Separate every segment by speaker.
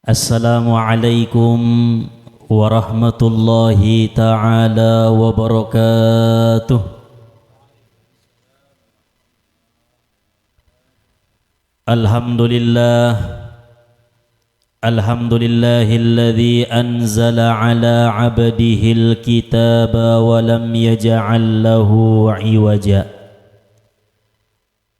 Speaker 1: Assalamualaikum warahmatullahi ta'ala wabarakatuh. Alhamdulillahilladzi anzala ala abdihil kitaba wa lam yaj'al lahu iwaja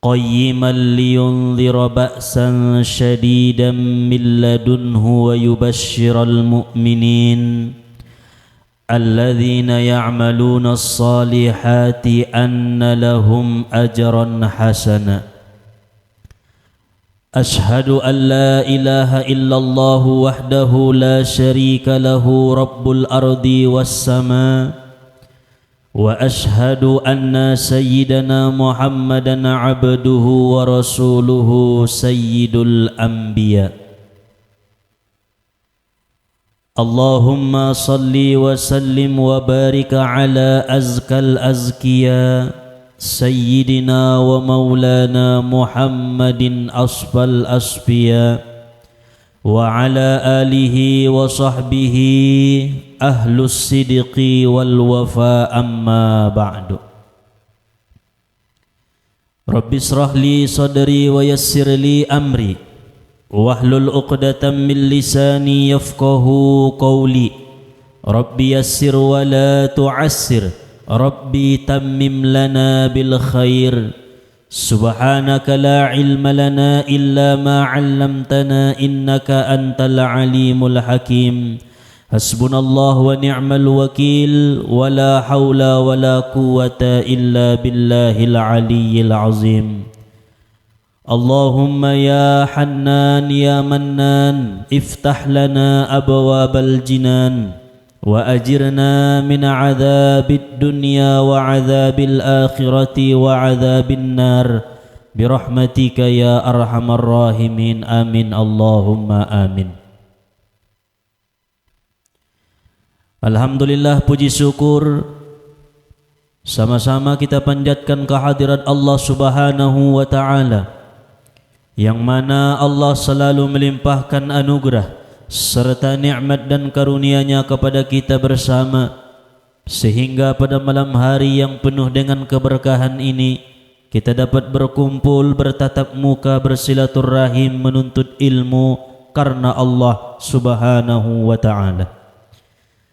Speaker 1: qayyiman liyunzira ba'san shadidan min ladunhu wa yubashshiral mu'minin alladzina ya'maluna as-salihati anna lahum ajran hasana. Ashhadu an la ilaha illallah wahdahu la syarika lahu rabbul ardi was sama. Wa ashhadu anna sayyidana Muhammadan abduhu wa rasuluhu sayyidul anbiya. Allahumma salli wa sallim wa barik ala azkal azkiya sayyidina wa maulana Muhammadin asfal asfiya wa ala alihi wa sahbihi ahlus sidqi wal wafa amma ba'du. Rabbi israh li sadri wa yassir li amri wahlul 'uqdatam min lisani yafqahu qawli. Rabbi yassir wa la tu'assir, Rabbi tammim lana bil khair. Subhanaka la ilma lana illa ma 'allamtana innaka antal alimul hakim. Hasbunallah wa ni'mal wakil wa la hawla wa la quwwata illa billahil aliyyil azim. Allahumma ya Hannan ya Mannan iftah lana abwabal jinan wa ajirna min adzabid dunya wa adzabil akhirati wa adzabin nar birahmatika ya arhamar rahimin. Amin Allahumma amin. Alhamdulillah, puji syukur sama-sama kita panjatkan kehadirat Allah Subhanahu wa ta'ala, yang mana Allah selalu melimpahkan anugerah serta nikmat dan karunia-Nya kepada kita bersama, sehingga pada malam hari yang penuh dengan keberkahan ini kita dapat berkumpul, bertatap muka, bersilaturahim, menuntut ilmu karena Allah Subhanahu wa ta'ala.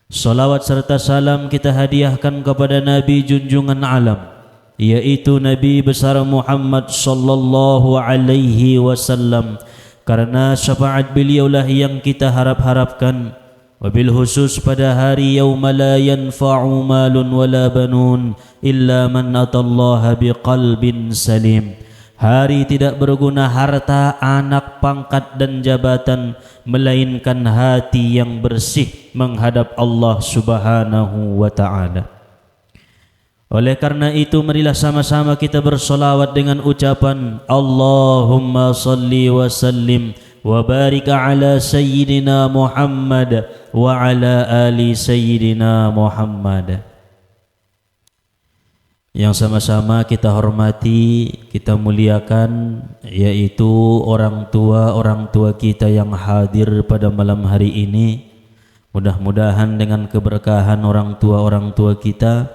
Speaker 1: Salawat serta salam kita hadiahkan kepada Nabi junjungan alam, yaitu Nabi besar Muhammad sallallahu alaihi wasallam, karena syafaat beliaulah yang kita harap-harapkan, wabil khusus pada hari yauma la yanfa'u malun wala banun illa man atallaha biqalbin salim. Hari tidak berguna harta, anak, pangkat dan jabatan, melainkan hati yang bersih menghadap Allah Subhanahu wa ta'ala. Oleh karena itu, marilah sama-sama kita bersolawat dengan ucapan Allahumma salli wa sallim wa barik ala sayyidina Muhammad wa ala ali sayyidina Muhammad. Yang sama-sama kita hormati, kita muliakan, yaitu orang tua kita yang hadir pada malam hari ini. Mudah-mudahan dengan keberkahan orang tua kita,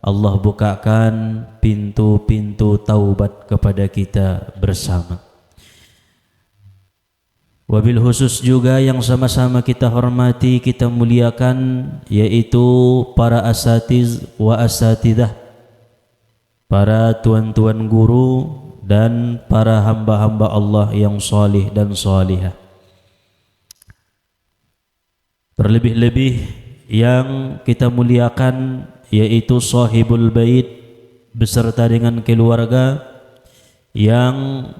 Speaker 1: Allah bukakan pintu-pintu taubat kepada kita bersama. Wabil khusus juga yang sama-sama kita hormati, kita muliakan, yaitu para asatiz wa asatidah, para tuan-tuan guru dan para hamba-hamba Allah yang salih dan salihah. Terlebih-lebih yang kita muliakan, yaitu sahibul bait beserta dengan keluarga yang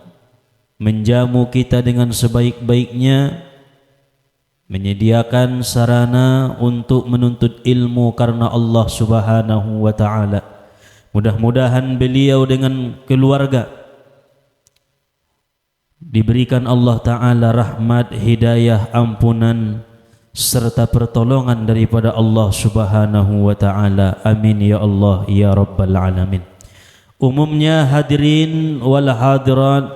Speaker 1: menjamu kita dengan sebaik-baiknya, menyediakan sarana untuk menuntut ilmu karena Allah Subhanahu wa ta'ala. Mudah-mudahan beliau dengan keluarga diberikan Allah Ta'ala rahmat, hidayah, ampunan serta pertolongan daripada Allah Subhanahu wa ta'ala. Amin ya Allah ya Rabbal Alamin. Umumnya hadirin wal hadirat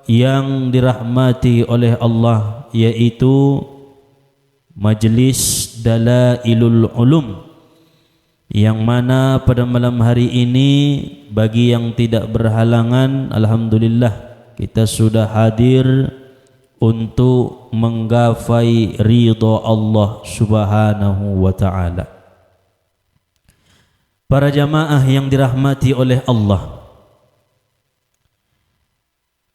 Speaker 1: yang dirahmati oleh Allah, yaitu Majelis Dalailul Ulum, yang mana pada malam hari ini bagi yang tidak berhalangan, alhamdulillah kita sudah hadir untuk menggapai ridha Allah Subhanahu wa taala. Para jamaah yang dirahmati oleh Allah,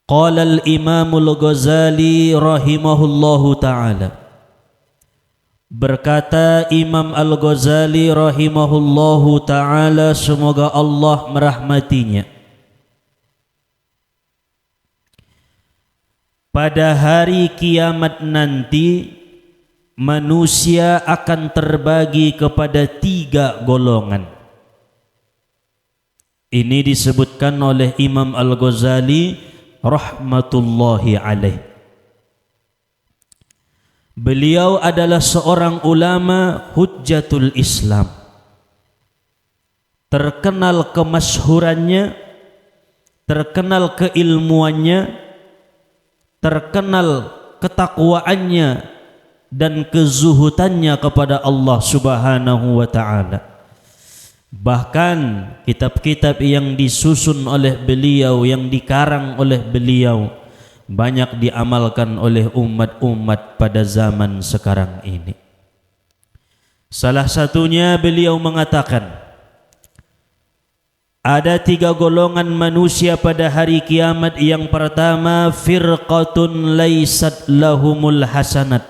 Speaker 1: qala al-Imam al-Ghazali rahimahullahu taala, berkata Imam Al-Ghazali rahimahullahu ta'ala, semoga Allah merahmatinya, pada hari kiamat nanti manusia akan terbagi kepada 3 golongan. Ini disebutkan oleh Imam Al-Ghazali rahmatullahi alaih. Beliau adalah seorang ulama hujjatul Islam, terkenal kemasyhurannya, terkenal keilmuannya, terkenal ketakwaannya dan kezuhudannya kepada Allah Subhanahu wa taala. Bahkan kitab-kitab yang disusun oleh beliau, yang dikarang oleh beliau, banyak diamalkan oleh umat-umat pada zaman sekarang ini. Salah satunya beliau mengatakan, ada 3 golongan manusia pada hari kiamat. Yang pertama, firqatun laysat lahumul hasanat,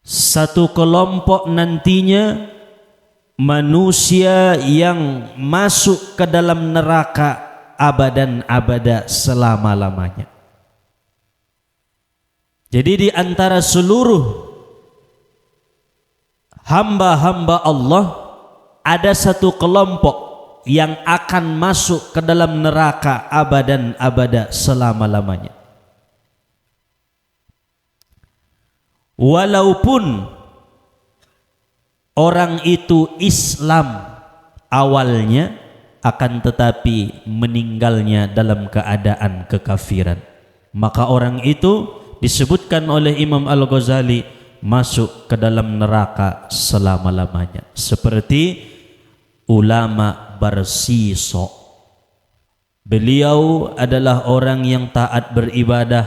Speaker 1: satu kelompok nantinya manusia yang masuk ke dalam neraka abadan abada, selama-lamanya. Jadi di antara seluruh hamba-hamba Allah ada satu kelompok yang akan masuk ke dalam neraka abadan abada, selama-lamanya. Walaupun orang itu Islam awalnya, akan tetapi meninggalnya dalam keadaan kekafiran, maka orang itu disebutkan oleh Imam Al-Ghazali masuk ke dalam neraka selama-lamanya. Seperti ulama Barsiso, beliau adalah orang yang taat beribadah,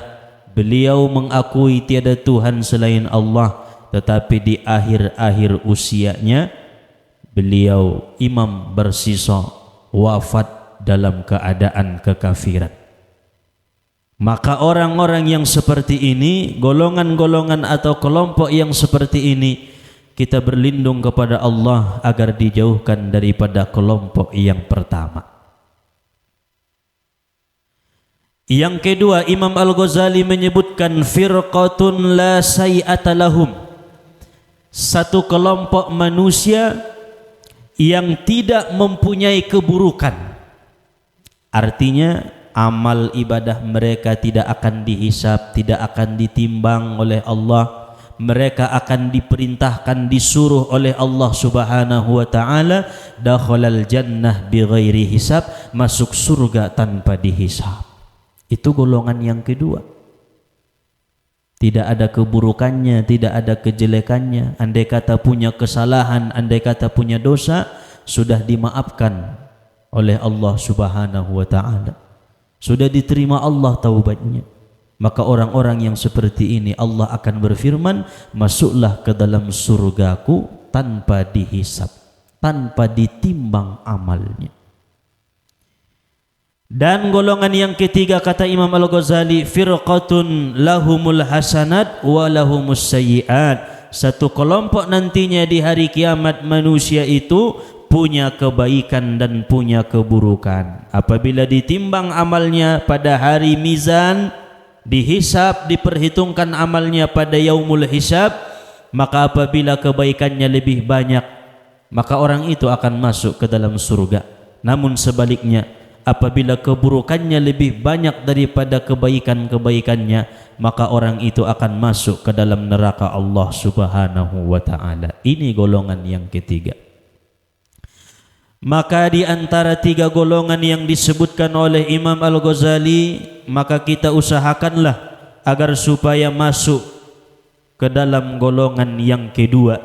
Speaker 1: beliau mengakui tiada Tuhan selain Allah, tetapi di akhir-akhir usianya beliau Imam Barsiso wafat dalam keadaan kekafiran. Maka orang-orang yang seperti ini, golongan-golongan atau kelompok yang seperti ini, kita berlindung kepada Allah agar dijauhkan daripada kelompok yang pertama. Yang kedua, Imam Al-Ghazali menyebutkan firqatun la say'ata lahum, satu kelompok manusia yang tidak mempunyai keburukan. Artinya amal ibadah mereka tidak akan dihisab, tidak akan ditimbang oleh Allah. Mereka akan diperintahkan, disuruh oleh Allah Subhanahu wa taala, dakhalal jannah bighairi hisab, masuk surga tanpa dihisab. Itu golongan yang kedua. Tidak ada keburukannya, tidak ada kejelekannya. Andai kata punya kesalahan, andai kata punya dosa, sudah dimaafkan oleh Allah Subhanahu wa taala. Sudah diterima Allah taubatnya. Maka orang-orang yang seperti ini Allah akan berfirman, masuklah ke dalam surgaku tanpa dihisab, tanpa ditimbang amalnya. Dan golongan yang ketiga, kata Imam Al-Ghazali, firqatun lahumul hasanat wa lahumus sayyiat, satu kelompok nantinya di hari kiamat manusia itu punya kebaikan dan punya keburukan. Apabila ditimbang amalnya pada hari mizan, dihisab, diperhitungkan amalnya pada yaumul hisab, maka apabila kebaikannya lebih banyak, maka orang itu akan masuk ke dalam surga. Namun sebaliknya, apabila keburukannya lebih banyak daripada kebaikan-kebaikannya, maka orang itu akan masuk ke dalam neraka Allah Subhanahu wa taala. Ini golongan yang ketiga. Maka di antara 3 golongan yang disebutkan oleh Imam Al-Ghazali, maka kita usahakanlah agar supaya masuk ke dalam golongan yang kedua,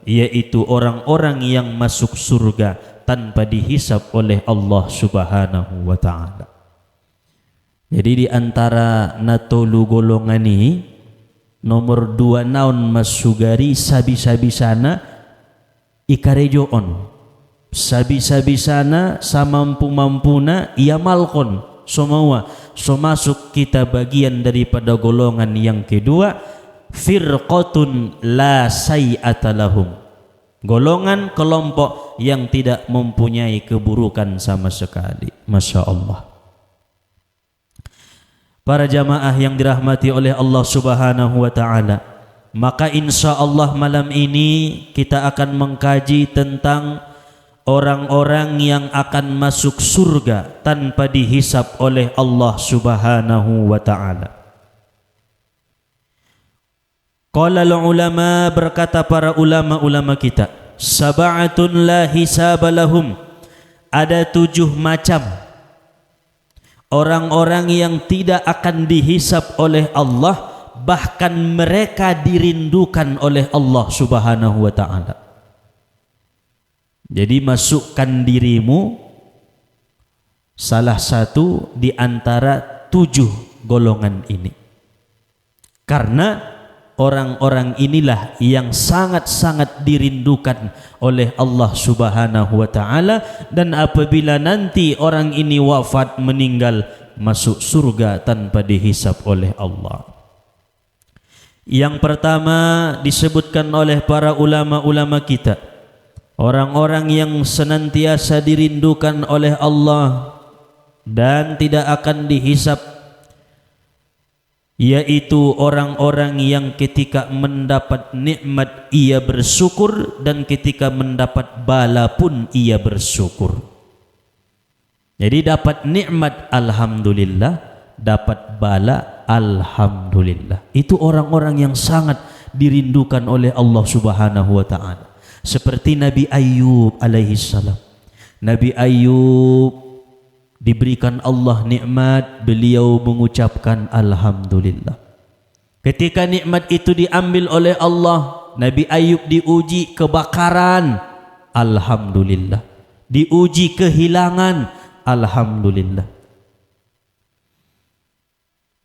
Speaker 1: yaitu orang-orang yang masuk surga tanpa dihisab oleh Allah Subhanahu wa taala. Jadi di antara natolu golongan ini nomor 2 naon masugari sabi-sabi sana ikarejoon. Sabi-sabi sana samampu-mampuna ia malkon semua. So masuk kita bagian daripada golongan yang kedua, firqatun la say'ata lahum. Golongan kelompok yang tidak mempunyai keburukan sama sekali. Masya Allah. Para jamaah yang dirahmati oleh Allah Subhanahu wa taala, maka insya Allah malam ini kita akan mengkaji tentang orang-orang yang akan masuk surga tanpa dihisab oleh Allah Subhanahu wa taala. Qala ulama, berkata para ulama-ulama kita, sab'atun la hisaba lahum, ada 7 macam orang-orang yang tidak akan dihisab oleh Allah, bahkan mereka dirindukan oleh Allah Subhanahu wa taala. Jadi masukkan dirimu salah satu di antara 7 golongan ini. Karena orang-orang inilah yang sangat-sangat dirindukan oleh Allah Subhanahu wa taala, dan apabila nanti orang ini wafat meninggal, masuk surga tanpa dihisab oleh Allah. Yang pertama disebutkan oleh para ulama-ulama kita, orang-orang yang senantiasa dirindukan oleh Allah dan tidak akan dihisab, yaitu orang-orang yang ketika mendapat nikmat ia bersyukur, dan ketika mendapat bala pun ia bersyukur. Jadi dapat nikmat alhamdulillah, dapat bala alhamdulillah. Itu orang-orang yang sangat dirindukan oleh Allah Subhanahu wa taala. Seperti Nabi Ayyub alaihi salam. Nabi Ayyub diberikan Allah nikmat, beliau mengucapkan alhamdulillah. Ketika nikmat itu diambil oleh Allah, Nabi Ayyub diuji kebakaran, alhamdulillah. Diuji kehilangan, alhamdulillah.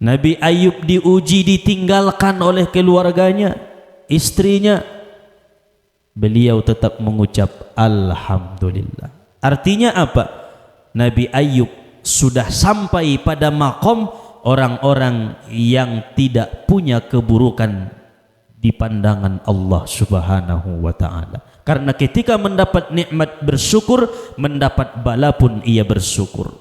Speaker 1: Nabi Ayyub diuji ditinggalkan oleh keluarganya, istrinya, beliau tetap mengucap alhamdulillah. Artinya apa? Nabi Ayyub sudah sampai pada makom orang-orang yang tidak punya keburukan di pandangan Allah Subhanahu wa taala. Karena ketika mendapat nikmat bersyukur, mendapat bala pun ia bersyukur.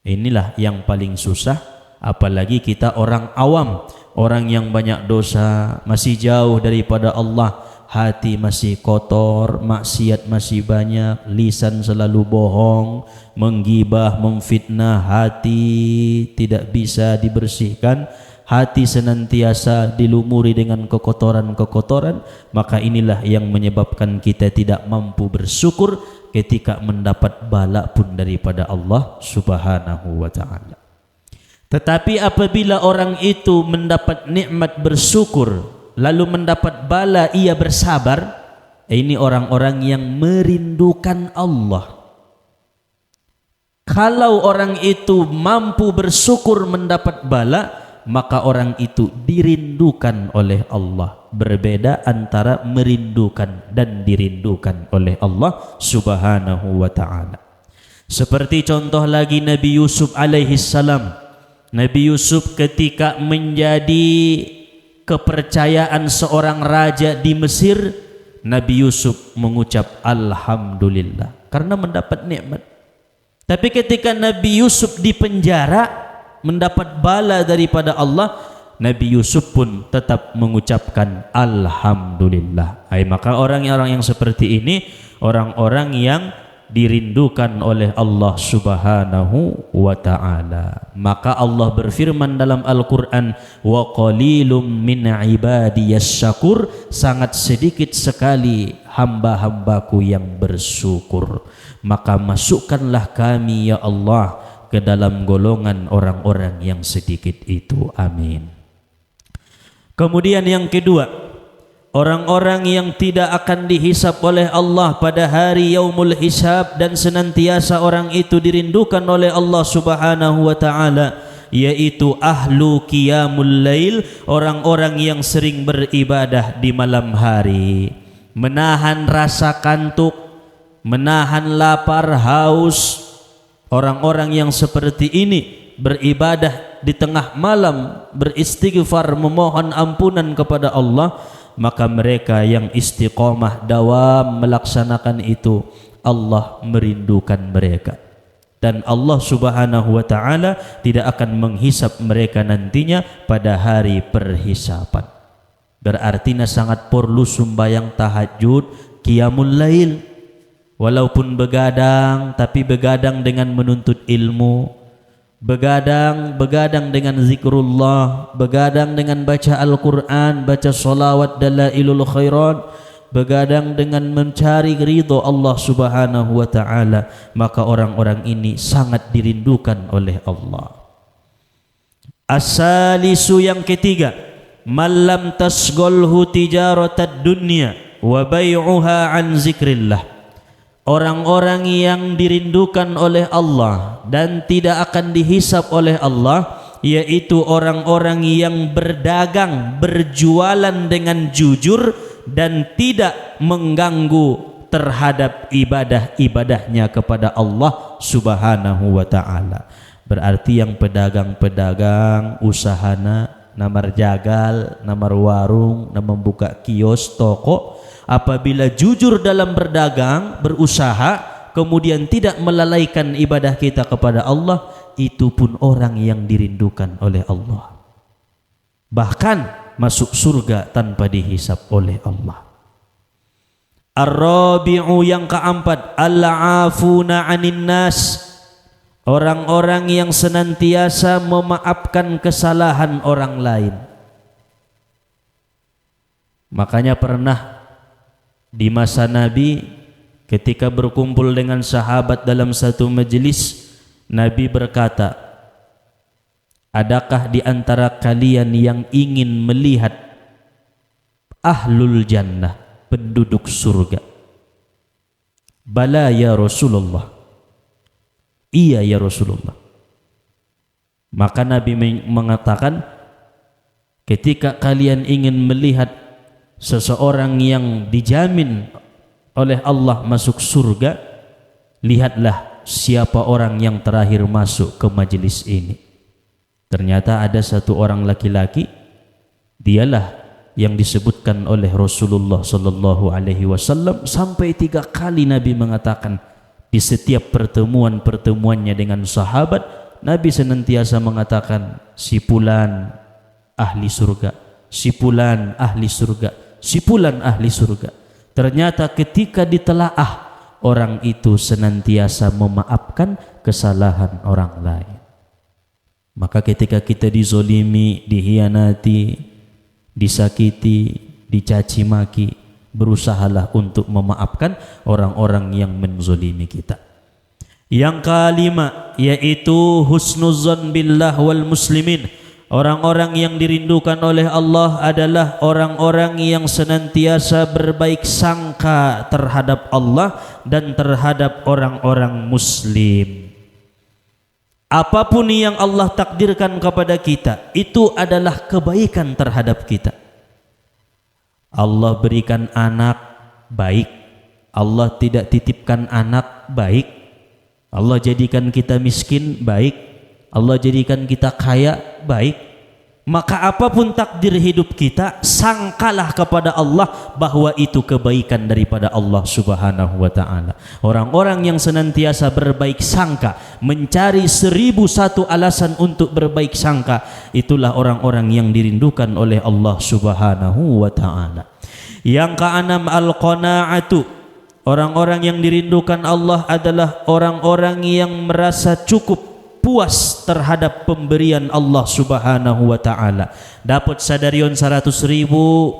Speaker 1: Inilah yang paling susah, apalagi kita orang awam, orang yang banyak dosa, masih jauh daripada Allah, hati masih kotor, maksiat masih banyak, lisan selalu bohong, menggibah, memfitnah, hati tidak bisa dibersihkan, hati senantiasa dilumuri dengan kekotoran-kekotoran, maka inilah yang menyebabkan kita tidak mampu bersyukur ketika mendapat bala pun daripada Allah Subhanahu wa taala. Tetapi apabila orang itu mendapat nikmat bersyukur, lalu mendapat bala ia bersabar, ini orang-orang yang merindukan Allah. Kalau orang itu mampu bersyukur mendapat bala, maka orang itu dirindukan oleh Allah. Berbeda antara merindukan dan dirindukan oleh Allah Subhanahu wa ta'ala. Seperti contoh lagi Nabi Yusuf alaihi salam. Nabi Yusuf ketika menjadi kepercayaan seorang raja di Mesir, Nabi Yusuf mengucap alhamdulillah karena mendapat nikmat. Tapi ketika Nabi Yusuf di penjara mendapat bala daripada Allah, Nabi Yusuf pun tetap mengucapkan alhamdulillah. Maka orang-orang yang seperti ini orang-orang yang dirindukan oleh Allah Subhanahu wa ta'ala. Maka Allah berfirman dalam Al-Quran, wa qalilum min ibadiyas syakur, sangat sedikit sekali hamba-hambaku yang bersyukur. Maka masukkanlah kami ya Allah ke dalam golongan orang-orang yang sedikit itu. Amin. Kemudian yang kedua, orang-orang yang tidak akan dihisab oleh Allah pada hari yaumul hisab dan senantiasa orang itu dirindukan oleh Allah Subhanahu wa taala, yaitu ahlu qiyamul lail, orang-orang yang sering beribadah di malam hari, menahan rasa kantuk, menahan lapar haus. Orang-orang yang seperti ini beribadah di tengah malam, beristighfar, memohon ampunan kepada Allah, maka mereka yang istiqomah dawam melaksanakan itu, Allah merindukan mereka, dan Allah Subhanahu wa taala tidak akan menghisap mereka nantinya pada hari perhisapan. Berarti sangat perlu sembahyang tahajud, qiyamul lail. Walaupun begadang, tapi begadang dengan menuntut ilmu, begadang dengan zikrullah, begadang dengan baca Al-Quran, baca salawat dalailul khairat, begadang dengan mencari ridho Allah Subhanahu wa ta'ala, maka orang-orang ini sangat dirindukan oleh Allah. As-salisu, yang ketiga, malam tasgolhu tijaratad dunya wa bay'uha an zikrillah. Orang-orang yang dirindukan oleh Allah dan tidak akan dihisap oleh Allah, yaitu orang-orang yang berdagang, berjualan dengan jujur dan tidak mengganggu terhadap ibadah-ibadahnya kepada Allah Subhanahu wa ta'ala. Berarti yang pedagang-pedagang, usahana, namar jagal, namar warung, namar buka kios, toko, apabila jujur dalam berdagang, berusaha, kemudian tidak melalaikan ibadah kita kepada Allah, itu pun orang yang dirindukan oleh Allah, bahkan masuk surga tanpa dihisap oleh Allah. Ar-rabi'u, yang keempat, al-afuna 'anin nas, orang-orang yang senantiasa memaafkan kesalahan orang lain. Makanya pernah di masa Nabi, ketika berkumpul dengan sahabat dalam satu majelis, Nabi berkata, adakah di antara kalian yang ingin melihat ahlul jannah, penduduk surga? Bala ya Rasulullah. Iya ya Rasulullah. Maka Nabi mengatakan, ketika kalian ingin melihat seseorang yang dijamin oleh Allah masuk surga, lihatlah siapa orang yang terakhir masuk ke majelis ini. Ternyata ada satu orang laki-laki, dialah yang disebutkan oleh Rasulullah sallallahu alaihi wasallam sampai 3 kali Nabi mengatakan di setiap pertemuan-pertemuannya dengan sahabat, Nabi senantiasa mengatakan, si fulan ahli surga, si fulan ahli surga, si fulan ahli surga. Ternyata ketika ditelaah, orang itu senantiasa memaafkan kesalahan orang lain. Maka ketika kita dizolimi, dihianati, disakiti, dicaci maki, berusahalah untuk memaafkan orang-orang yang menzolimi kita. Yang kelima, yaitu husnuzan billah wal muslimin. Orang-orang yang dirindukan oleh Allah adalah orang-orang yang senantiasa berbaik sangka terhadap Allah dan terhadap orang-orang muslim. Apapun yang Allah takdirkan kepada kita, itu adalah kebaikan terhadap kita. Allah berikan anak, baik. Allah tidak titipkan anak, baik. Allah jadikan kita miskin, baik. Allah jadikan kita kaya, baik. Maka apapun takdir hidup kita, sangkalah kepada Allah bahwa itu kebaikan daripada Allah Subhanahu wa ta'ala. Orang-orang yang senantiasa berbaik sangka, mencari 1001 alasan untuk berbaik sangka, itulah orang-orang yang dirindukan oleh Allah Subhanahu wa ta'ala. Yang keenam, al-qanaa'atu. Orang-orang yang dirindukan Allah adalah orang-orang yang merasa cukup, puas terhadap pemberian Allah Subhanahu wa ta'ala. Dapat sadarion 100.000,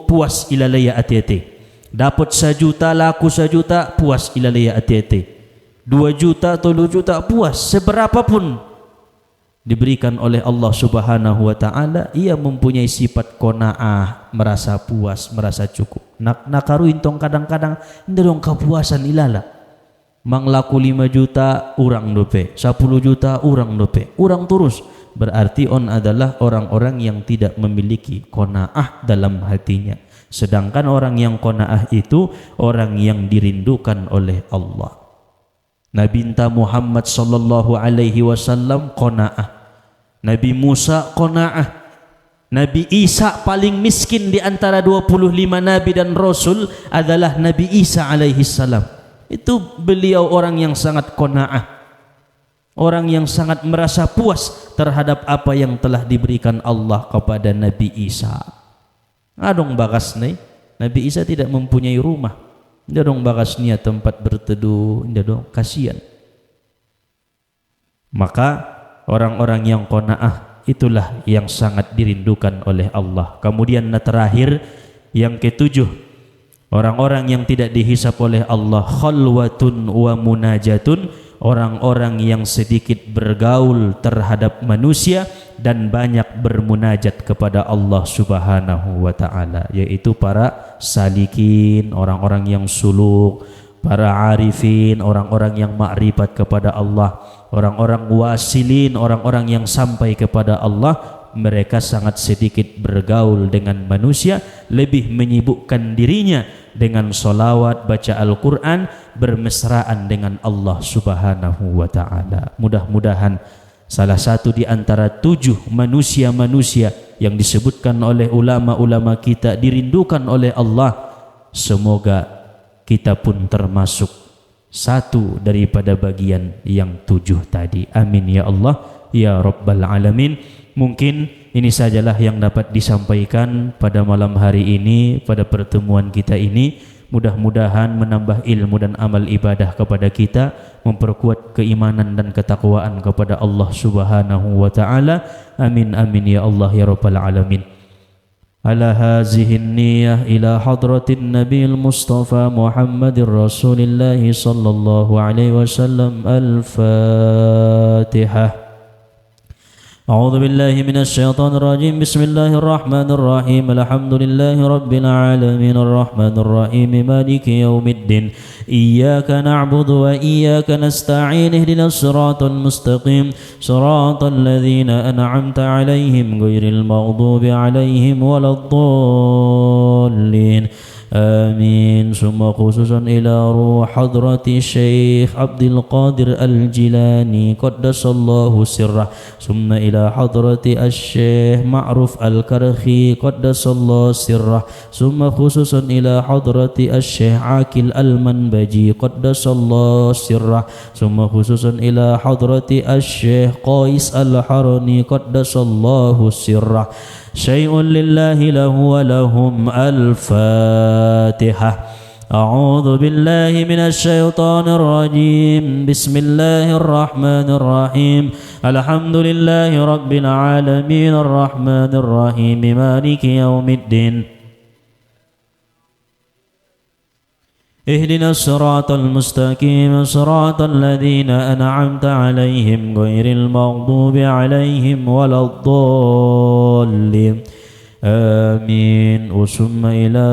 Speaker 1: puas ilalaya ati-ati. Dapat 1 juta, laku 1 juta, puas ilalaya ati-ati. 2 juta, 3 juta, puas. Seberapapun diberikan oleh Allah Subhanahu wa taala, ia mempunyai sifat qanaah, merasa puas, merasa cukup. Nakaru intong kadang-kadang ndong kepuasan ilala. Mang laku 5 juta urang dope, 10 juta urang dope, urang terus. Berarti on adalah orang-orang yang tidak memiliki qanaah dalam hatinya. Sedangkan orang yang qanaah itu orang yang dirindukan oleh Allah. Nabi Muhammad sallallahu alaihi wasallam qanaah. Nabi Musa qanaah. Nabi Isa paling miskin di antara 25 nabi dan rasul adalah Nabi Isa alaihi salam. Itu beliau orang yang sangat qanaah. Orang yang sangat merasa puas terhadap apa yang telah diberikan Allah kepada Nabi Isa. Adong bagas nih, Nabi Isa tidak mempunyai rumah. Tidak dong bagasnya tempat berteduh, tidak dong, kasihan. Maka orang-orang yang qanaah itulah yang sangat dirindukan oleh Allah. Kemudian terakhir yang ketujuh, orang-orang yang tidak dihisap oleh Allah, khalwatun wa munajatun, orang-orang yang sedikit bergaul terhadap manusia dan banyak bermunajat kepada Allah Subhanahu wa taala, yaitu para salikin, orang-orang yang suluk, para arifin, orang-orang yang makrifat kepada Allah, orang-orang wasilin, orang-orang yang sampai kepada Allah. Mereka sangat sedikit bergaul dengan manusia, lebih menyibukkan dirinya dengan solawat, baca Al-Quran, bermesraan dengan Allah Subhanahu wa ta'ala. Mudah-mudahan salah satu di antara 7 manusia-manusia yang disebutkan oleh ulama-ulama kita dirindukan oleh Allah, semoga kita pun termasuk satu daripada bagian yang 7 tadi. Amin ya Allah ya Rabbal Alamin. Mungkin ini sajalah yang dapat disampaikan pada malam hari ini, pada pertemuan kita ini. Mudah-mudahan menambah ilmu dan amal ibadah kepada kita, memperkuat keimanan dan ketakwaan kepada Allah Subhanahu wa ta'ala. Amin amin ya Allah ya Rabbal Alamin. Ala hazihin niyah ila hadratin Nabil Mustafa Muhammadir Rasulillah sallallahu alaihi wasallam. Al-Fatihah. أعوذ بالله من الشيطان الرجيم. بسم الله الرحمن الرحيم. الحمد لله رب العالمين الرحمن الرحيم مالك يوم الدين إياك نعبد وإياك نستعين اهدنا الصراط المستقيم صراط الذين أنعمت عليهم غير المغضوب عليهم ولا الضالين آمين. ثم خصوصا إلى روح حضرة الشيخ عبد القادر الجيلاني قدس الله سره. ثم إلى حضرة الشيخ معروف الكرخي قدس الله سره. ثم خصوصا إلى حضرة الشيخ عاكل المنبجي قدس الله سره. ثم خصوصا إلى حضرة الشيخ قيس الحرني قدس الله سره. شيء لله له ولهم. الفاتحة. أعوذ بالله من الشيطان الرجيم. بسم الله الرحمن الرحيم. الحمد لله رب العالمين الرحمن الرحيم مالك يوم الدين اهدنا الصراط المستقيم صراط الذين أنعمت عليهم غير المغضوب عليهم ولا الضالين آمين. وثم إلى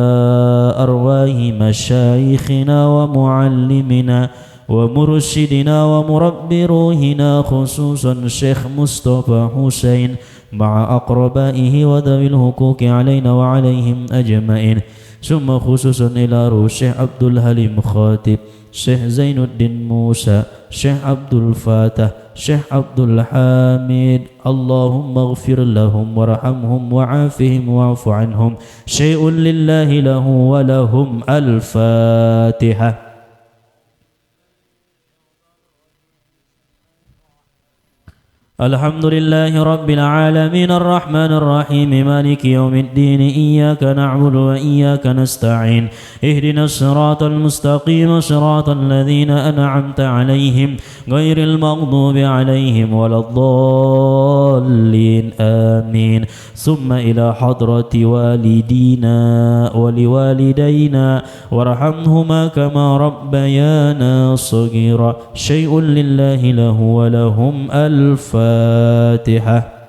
Speaker 1: أرواح مشايخنا ومعلمنا ومرشدنا ومربي روحنا خصوصا الشيخ مصطفى حسين مع أقربائه وذوي الحقوق علينا وعليهم أجمعين. ثم خصوصا إلى روح الشيخ عبد الحليم خاتب، الشيخ زين الدين موسى، الشيخ عبد الفاتح، الشيخ عبد الحميد. اللهم اغفر لهم وارحمهم وعافهم واعف عنهم. شيء لله له ولهم. الفاتحة. الحمد لله رب العالمين الرحمن الرحيم مالك يوم الدين إياك نعبد وإياك نستعين اهدنا الصراط المستقيم صراط الذين أنعمت عليهم غير المغضوب عليهم ولا الضالين آمين. ثم إلى حضرة والدينا ولوالدينا وارحمهما كما ربيانا صغيرا. شيء لله له ولهم. الفاتحة. الفاتحة.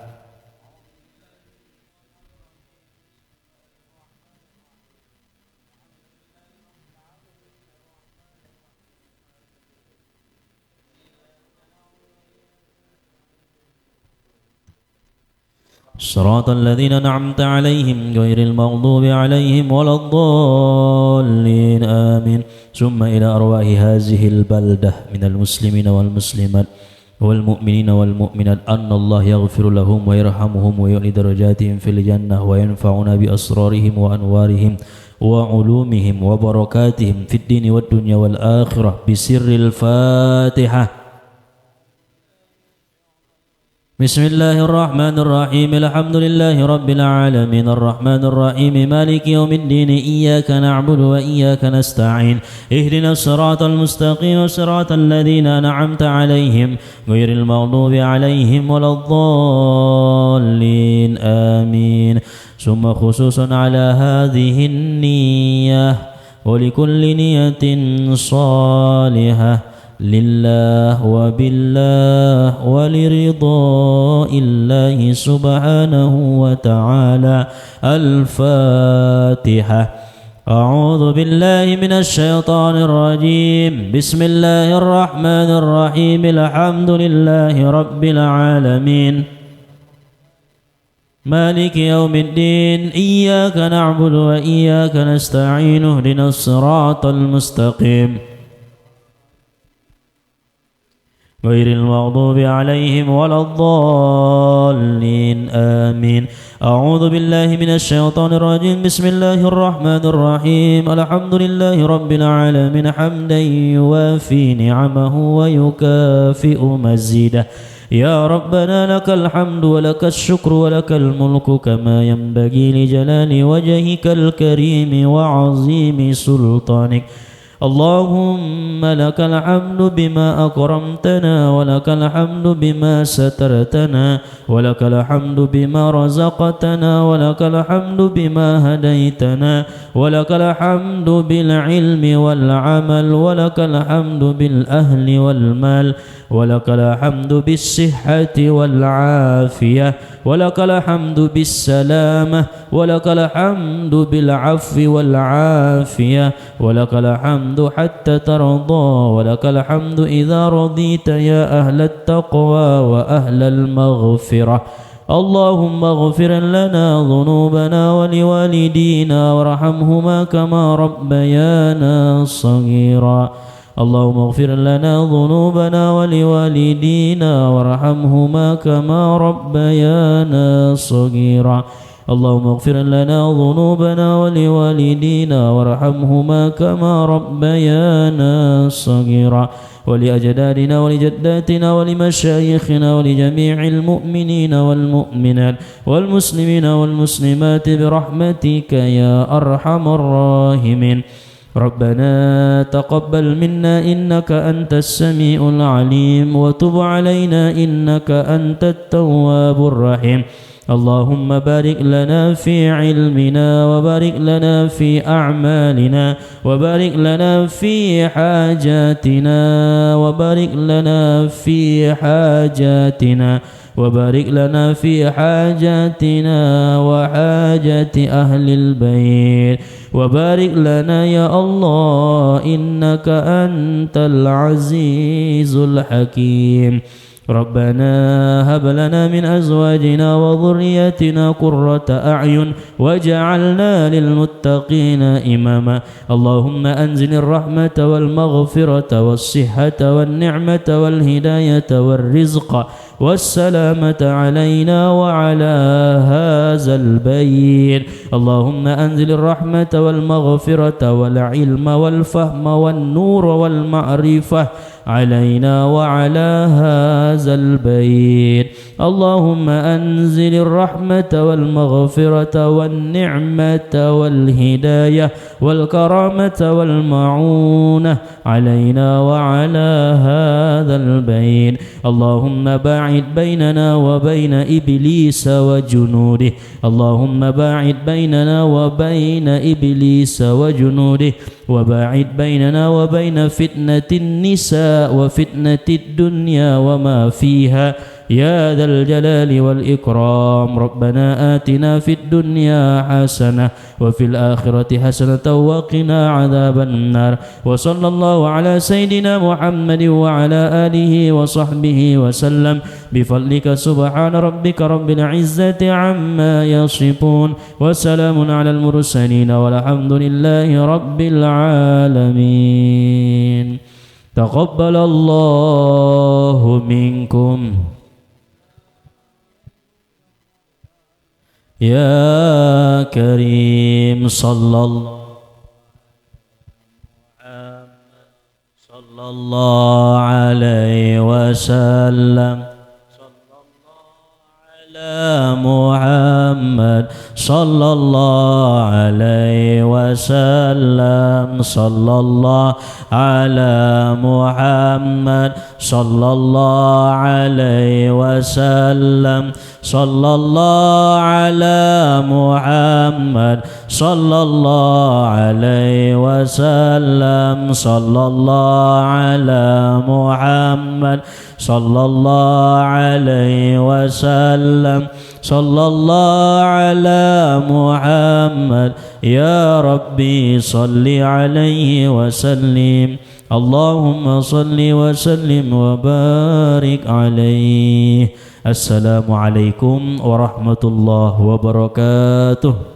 Speaker 1: صراط الذين أنعمت عليهم غير المغضوب عليهم ولا الضالين آمين. ثم إلى أرواح هذه البلدة من المسلمين والمسلمات والمؤمنين والمؤمنات أن الله يغفر لهم ويرحمهم ويعلي درجاتهم في الجنة وينفعنا بأسرارهم وأنوارهم وعلومهم وبركاتهم في الدين والدنيا والآخرة بسر الفاتحة. بسم الله الرحمن الرحيم الحمد لله رب العالمين الرحمن الرحيم مالك يوم الدين إياك نعبد وإياك نستعين اهدنا الصراط المستقيم صراط الذين أنعمت عليهم غير المغضوب عليهم ولا الضالين آمين. ثم خصوصا على هذه النية ولكل نية صالحة لله وبالله ولرضاء الله سبحانه وتعالى. الفاتحة. أعوذ بالله من الشيطان الرجيم. بسم الله الرحمن الرحيم الحمد لله رب العالمين مالك يوم الدين إياك نعبد وإياك نستعين اهدنا الصراط المستقيم غير المغضوب عليهم ولا الضالين آمين. أعوذ بالله من الشيطان الرجيم. بسم الله الرحمن الرحيم الحمد لله رب العالمين حمدا يوافي نعمه ويكافئ مزيده. يا ربنا لك الحمد ولك الشكر ولك الملك كما ينبغي لجلال وجهك الكريم وعظيم سلطانك. اللهم لك الحمد بما أكرمتنا ولك الحمد بما سترتنا ولك الحمد بما رزقتنا ولك الحمد بما هديتنا ولك الحمد بالعلم والعمل ولك الحمد بالأهل والمال ولك الحمد بالصحة والعافية ولك الحمد بالسلامة ولك الحمد بالعفو والعافية ولك الحمد حتى ترضى ولك الحمد إذا رضيت يا أهل التقوى وأهل المغفرة. اللهم اغفر لنا ذنوبنا ولوالدينا وارحمهما كما ربيانا صغيرا. اللهم اغفر لنا ذنوبنا ولوالدينا وارحمهما كما ربيانا صغيرا. اللهم اغفر لنا ذنوبنا ولوالدينا وارحمهما كما ربيانا صغيرا. ولأجدادنا ولجداتنا ولمشايخنا ولجميع المؤمنين والمؤمنات والمسلمين والمسلمات برحمتك يا أرحم الراحمين. ربنا تقبل منا إنك أنت السميع العليم وتب علينا إنك أنت التواب الرحيم. اللهم بارك لنا في علمنا وبارك لنا في أعمالنا وبارك لنا في حاجاتنا وبارك لنا في حاجاتنا وبارك لنا في حاجاتنا وحاجة أهل البيت وبارك لنا يا الله إنك أنت العزيز الحكيم. ربنا هب لنا من أزواجنا وذرياتنا قرة أعين واجعلنا للمتقين إماما. اللهم أنزل الرحمة والمغفرة والصحة والنعمة والهداية والرزق والسلامة علينا وعلى هذا البيت. اللهم أنزل الرحمة والمغفرة والعلم والفهم والنور والمعرفة علينا وعلى هذا البيت. اللهم أنزل الرحمة والمغفرة والنعمة والهداية والكرامة والمعونة علينا وعلى هذا البيت. اللهم باعد بيننا وبين إبليس وجنوده. اللهم باعد بيننا وبين إبليس وجنوده وباعد بيننا وبين فتنة النساء وفتنة الدنيا وما فيها يا ذا الجلال والإكرام ربنا آتنا في الدنيا حسنة وفي الآخرة حسنة وقنا عذاب النار وصلى الله على سيدنا محمد وعلى آله وصحبه وسلم بفضلك سبحان ربك رب العزة عما يصفون وسلام على المرسلين والحمد لله رب العالمين تقبل الله منكم يا كريم صلى الله عليه وسلم محمد صلى الله عليه وسلم صلى الله على محمد صلى الله عليه وسلم صلى الله على محمد صلى الله عليه وسلم صلى الله على محمد صلى الله عليه وسلم صلى الله على محمد يا ربي صل عليه وسلم اللهم صل وسلم وبارك عليه. السلام عليكم ورحمة الله وبركاته.